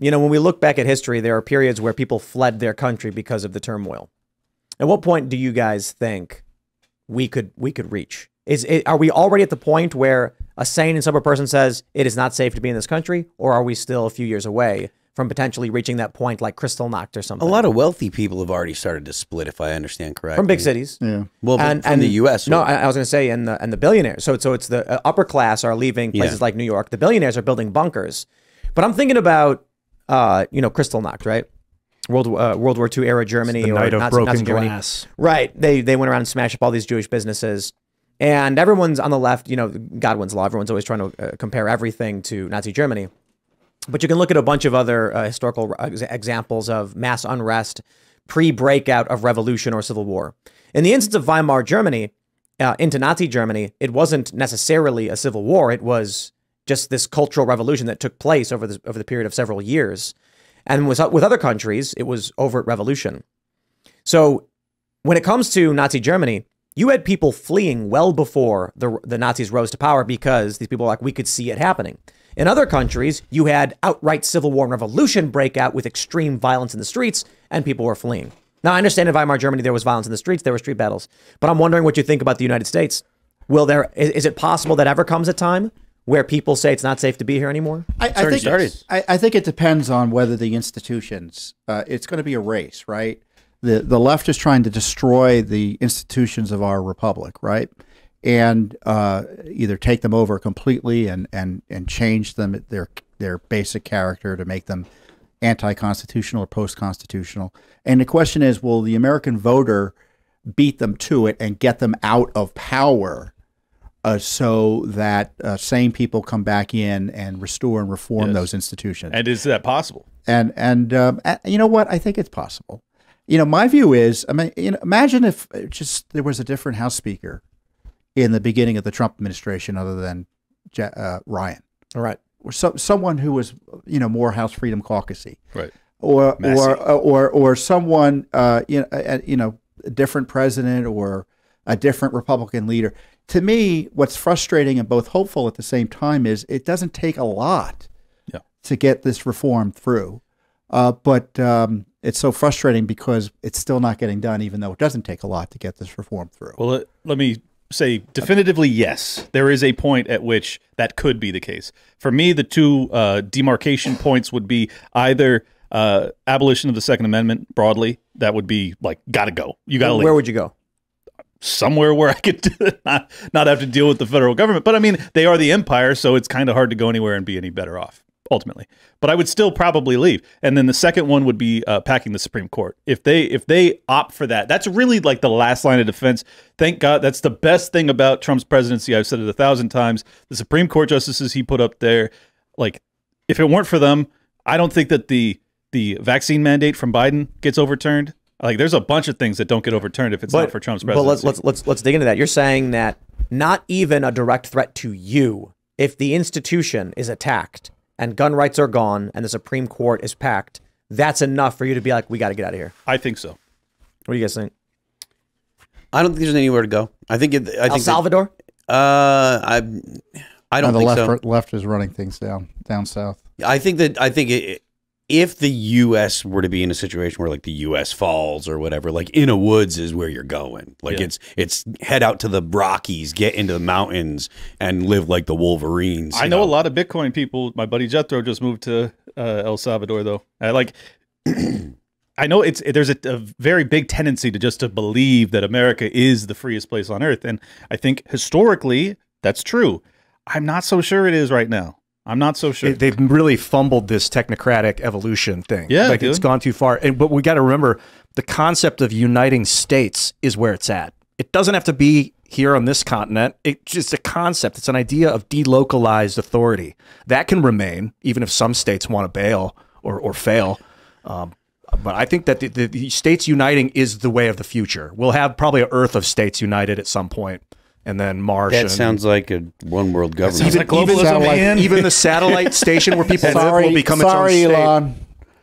You know, when we look back at history, there are periods where people fled their country because of the turmoil. At what point do you guys think we could reach? Are we already at the point where a sane and sober person says it is not safe to be in this country, or are we still a few years away from potentially reaching that point like Kristallnacht or something? A lot of wealthy people have already started to split, if I understand correctly. From big cities. Yeah. Well, from the U.S. No, I was going to say, and the billionaires. So it's the upper class are leaving places like New York. The billionaires are building bunkers. But I'm thinking about, Kristallnacht, right? World War II era Germany, the or night of Nazi broken Germany. glass. Right. They went around and smashed up all these Jewish businesses. And everyone's on the left, you know, Godwin's law. Everyone's always trying to compare everything to Nazi Germany. But you can look at a bunch of other historical examples of mass unrest, pre-breakout of revolution or civil war. In the instance of Weimar Germany, into Nazi Germany, it wasn't necessarily a civil war. It was just this cultural revolution that took place over the period of several years. And with other countries, it was overt revolution. So when it comes to Nazi Germany, you had people fleeing well before the Nazis rose to power because these people were like, we could see it happening. In other countries, you had outright civil war and revolution break out with extreme violence in the streets, and people were fleeing. Now, I understand in Weimar Germany, there was violence in the streets, there were street battles, but I'm wondering what you think about the United States. Is it possible that ever comes a time where people say it's not safe to be here anymore? I think it depends on whether the institutions, it's going to be a race, right? The left is trying to destroy the institutions of our republic, right? And either take them over completely and change them, their basic character, to make them anti-constitutional or post-constitutional. And the question is, will the American voter beat them to it and get them out of power so that sane people come back in and restore and reform those institutions? And is that possible? And you know what? I think it's possible. You know, my view is, I mean, you know, imagine if just there was a different House Speaker in the beginning of the Trump administration other than Ryan. All right. Or someone who was, you know, more House Freedom Caucusy. Right. Or someone, you know, a different president or a different Republican leader. To me, what's frustrating and both hopeful at the same time is it doesn't take a lot to get this reform through. But it's so frustrating because it's still not getting done, even though it doesn't take a lot to get this reform through. Well, let me say definitively yes. There is a point at which that could be the case. For me, the two demarcation points would be either abolition of the Second Amendment broadly. That would be like, gotta go. You gotta leave. Where would you go? Somewhere where I could not have to deal with the federal government. But I mean, they are the empire, so it's kind of hard to go anywhere and be any better off, ultimately. But I would still probably leave. And then the second one would be packing the Supreme Court. If they opt for that, that's really like the last line of defense. Thank God. That's the best thing about Trump's presidency. I've said it 1,000 times. The Supreme Court justices he put up there, like, if it weren't for them, I don't think that the vaccine mandate from Biden gets overturned. Like, there's a bunch of things that don't get overturned if it's not for Trump's presidency. But let's dig into that. You're saying that not even a direct threat to you, if the institution is attacked and gun rights are gone and the Supreme Court is packed, that's enough for you to be like, we got to get out of here. I think so. What do you guys think? I don't think there's anywhere to go. I think El Salvador? I don't think so. The left is running things down south. I think if the U.S. were to be in a situation where like the U.S. falls or whatever, like in a woods is where you're going. Like it's head out to the Rockies, get into the mountains, and live like the Wolverines. I know a lot of Bitcoin people. My buddy Jethro just moved to El Salvador, though. I know there's a very big tendency to believe that America is the freest place on earth, and I think historically that's true. I'm not so sure it is right now. I'm not so sure. They've really fumbled this technocratic evolution thing. Yeah, like it's gone too far. But we got to remember, the concept of uniting states is where it's at. It doesn't have to be here on this continent. It's just a concept. It's an idea of delocalized authority that can remain, even if some states want to bail or fail. But I think that the states uniting is the way of the future. We'll have probably an Earth of states united at some point. And then Mars. That sounds like a one world government. Even the satellite station where people live will become its own state. Elon.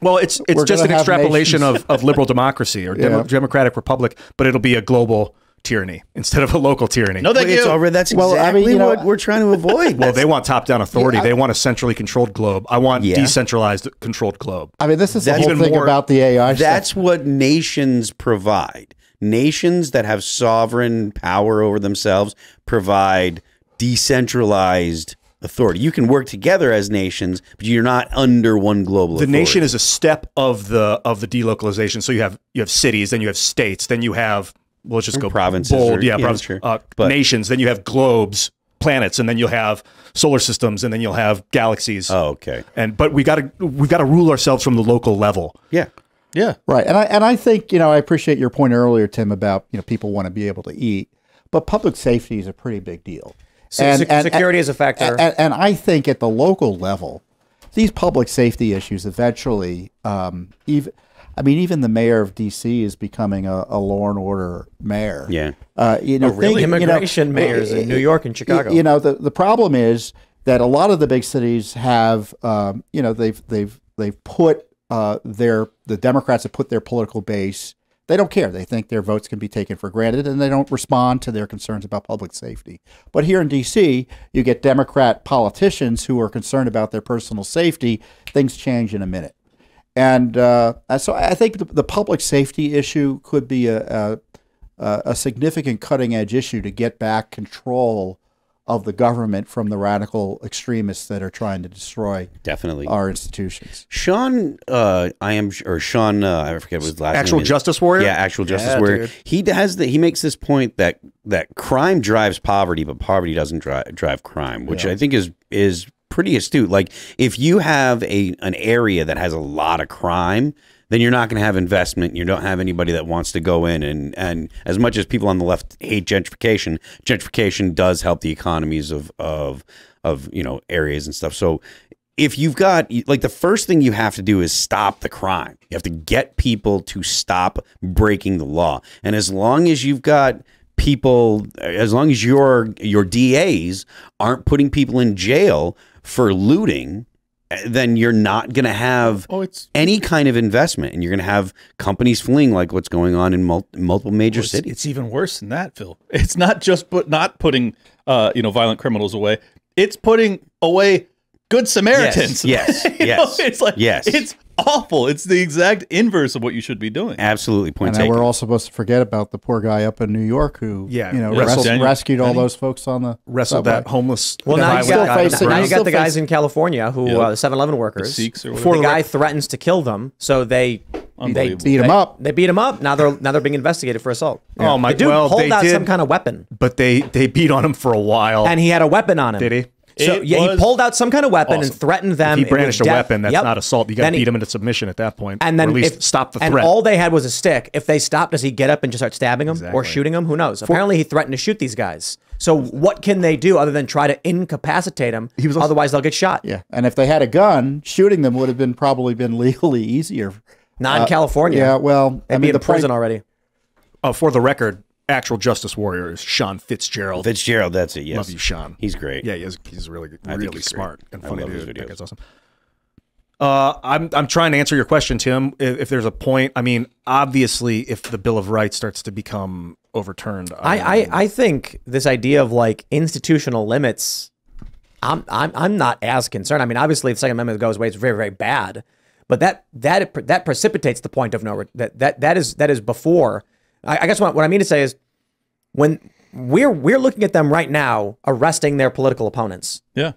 Well, it's just an extrapolation of liberal democracy or democratic republic, but it'll be a global tyranny instead of a local tyranny. No, thank you. That's Well, I exactly mean, what we're trying to avoid. Well, they want top-down authority. They want a centrally controlled globe. I want decentralized, controlled globe. I mean, this is the That's whole even thing more- about the AI That's stuff. what nations provide. Nations that have sovereign power over themselves provide decentralized authority. You can work together as nations, but you're not under one global The authority. nation is a step of the delocalization. So you have cities, then you have states, then you have let's just go provinces bold, or- yeah, provinces, sure. But- nations, then you have globes, planets, and then you'll have solar systems, and then you'll have galaxies. Oh, okay. But we got to rule ourselves from the local level. Yeah. Yeah. Right. And I think, I appreciate your point earlier, Tim, about, people want to be able to eat, but public safety is a pretty big deal. Security is a factor. And I think at the local level, these public safety issues eventually, even the mayor of D.C. is becoming a law and order mayor. Yeah. Really? Immigration mayors in New York and Chicago. The problem is that a lot of the big cities have, they've put the Democrats have put their political base. They don't care. They think their votes can be taken for granted, and they don't respond to their concerns about public safety. But here in D.C., you get Democrat politicians who are concerned about their personal safety. Things change in a minute. And so I think the public safety issue could be a significant cutting-edge issue to get back control of the government from the radical extremists that are trying to destroy Definitely our institutions. Sean, I forget what his last Actual name is. Justice Warrior? Yeah, Actual Justice Warrior. Dude. He makes this point that crime drives poverty, but poverty doesn't drive crime, which I think is pretty astute. Like, if you have an area that has a lot of crime, then you're not going to have investment. You don't have anybody that wants to go in. And as much as people on the left hate gentrification does help the economies of areas and stuff. So if you've got, like, the first thing you have to do is stop the crime. You have to get people to stop breaking the law. And as long as you've got people, as long as your DAs aren't putting people in jail for looting, then you're not going to have any kind of investment, and you're going to have companies fleeing, like what's going on in multiple major cities. It's even worse than that, Phil. It's not just not putting violent criminals away. It's putting away good Samaritans. Yes. It's like it's awful. It's the exact inverse of what you should be doing. Absolutely, point And taken. we're all supposed to forget about the poor guy up in New York who, Daniel rescued all Penny. those folks on the Wrestled subway. that homeless. Well, now you still got, facing- now you still got the guys facing- in California who, the 7-Eleven workers. Sikhs or The whatever. guy threatens to kill them, so they Unbelievable. Beat him up. They beat him up. Now they're being investigated for assault. Oh my! The dude well, pulled they out did, some kind of weapon, but they beat on him for a while. and he had a weapon on him. Did he? So It he was pulled out some kind of weapon and awesome. threatened them. If he brandished a with death. weapon, that's Yep. not assault. You got to Then beat him into submission at that point, And then or at least stop the threat. And all they had was a stick. If they stopped, does he get up and just start stabbing them or Exactly. shooting them? Who knows? Apparently, he threatened to shoot these guys. So what can they do other than try to incapacitate them? Otherwise, they'll get shot. Yeah, and if they had a gun, shooting them would have probably been legally easier. Not in California. Yeah, well, They'd be in prison already. For the record, Actual Justice Warrior is Sean Fitzgerald. Fitzgerald, that's it. Yes, Love you, Sean. He's great. Yeah, he's really think he's smart great. and I funny love his dude. videos. That guy's awesome. I'm trying to answer your question, Tim. If there's a point, I mean, obviously, if the Bill of Rights starts to become overturned, I think this idea of like institutional limits, I'm not as concerned. I mean, obviously, if the Second Amendment goes away, it's very, very bad. But that precipitates the point of that is before. I guess what I mean to say is when we're looking at them right now arresting their political opponents. Yeah.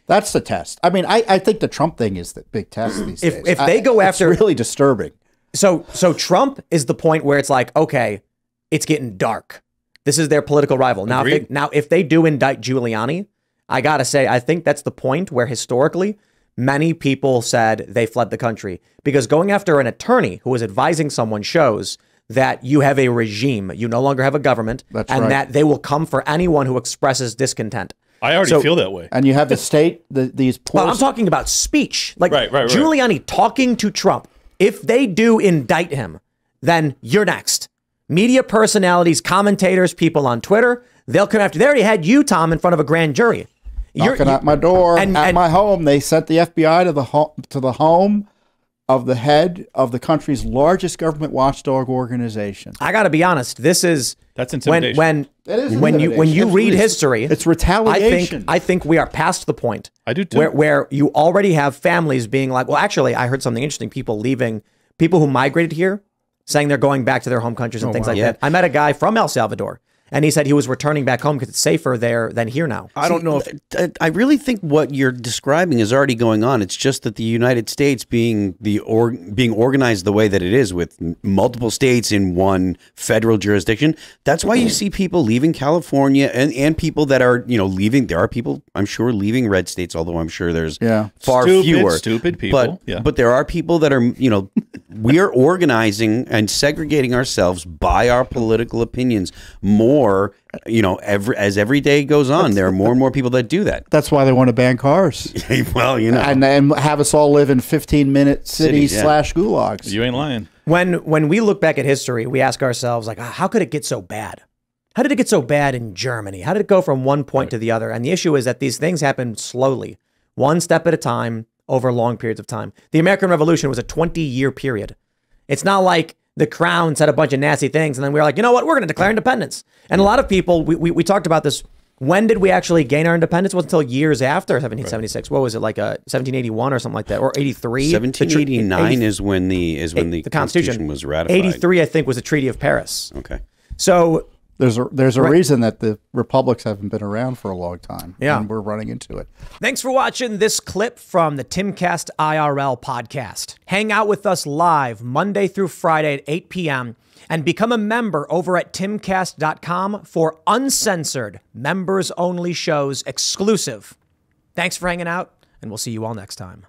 That's the test. I mean, I think the Trump thing is the big test these days. If they go after, it's really disturbing. So Trump is the point where it's like, okay, it's getting dark. This is their political rival. Now, if they do indict Giuliani, I gotta say, I think that's the point where historically many people said they fled the country, because going after an attorney who is advising someone shows that you have a regime, you no longer have a government, that they will come for anyone who expresses discontent. I already feel that way. And you have the state, these poor... Well, I'm talking about speech. Like Right. Giuliani talking to Trump. If they do indict him, then you're next. Media personalities, commentators, people on Twitter, they'll come after. They already had you, Tom, in front of a grand jury. knocking at my door, at my home. They sent the FBI to the home of the head of the country's largest government watchdog organization. I got to be honest. This is That's intimidation. That is when you intimidation. read It's- history, it's retaliation. I think we are past the point. I do too. Where you already have families being like, well, actually, I heard something interesting. People who migrated here, saying they're going back to their home countries and things like that. I met a guy from El Salvador, and he said he was returning back home because it's safer there than here now. I don't know if I really think what you're describing is already going on. It's just that the United States being being organized the way that it is, with multiple states in one federal jurisdiction. That's why you see people leaving California and people that are leaving. There are people, I'm sure, leaving red states. Although I'm sure there's far fewer stupid people. But there are people that are we are organizing and segregating ourselves by our political opinions more. As every day goes on, there are more and more people that do that. That's why they want to ban cars. Well, and then have us all live in 15-minute cities / gulags. You ain't lying. When we look back at history, we ask ourselves, like, how could it get so bad? How did it get so bad in Germany? How did it go from one point to the other? And the issue is that these things happen slowly, one step at a time, over long periods of time. The American Revolution was a 20-year period. It's not like the crown said a bunch of nasty things, and then we were like, you know what, we're going to declare independence. And a lot of people, we talked about this. When did we actually gain our independence? It wasn't until years after 1776. What was it, like 1781 or something like that, or 83? 1789 is when the Constitution was ratified. 83, I think, was the Treaty of Paris. Okay. So there's a reason that the republics haven't been around for a long time. Yeah. And we're running into it. Thanks for watching this clip from the Timcast IRL podcast. Hang out with us live Monday through Friday at 8 p.m. and become a member over at timcast.com for uncensored, members-only shows exclusive. Thanks for hanging out, and we'll see you all next time.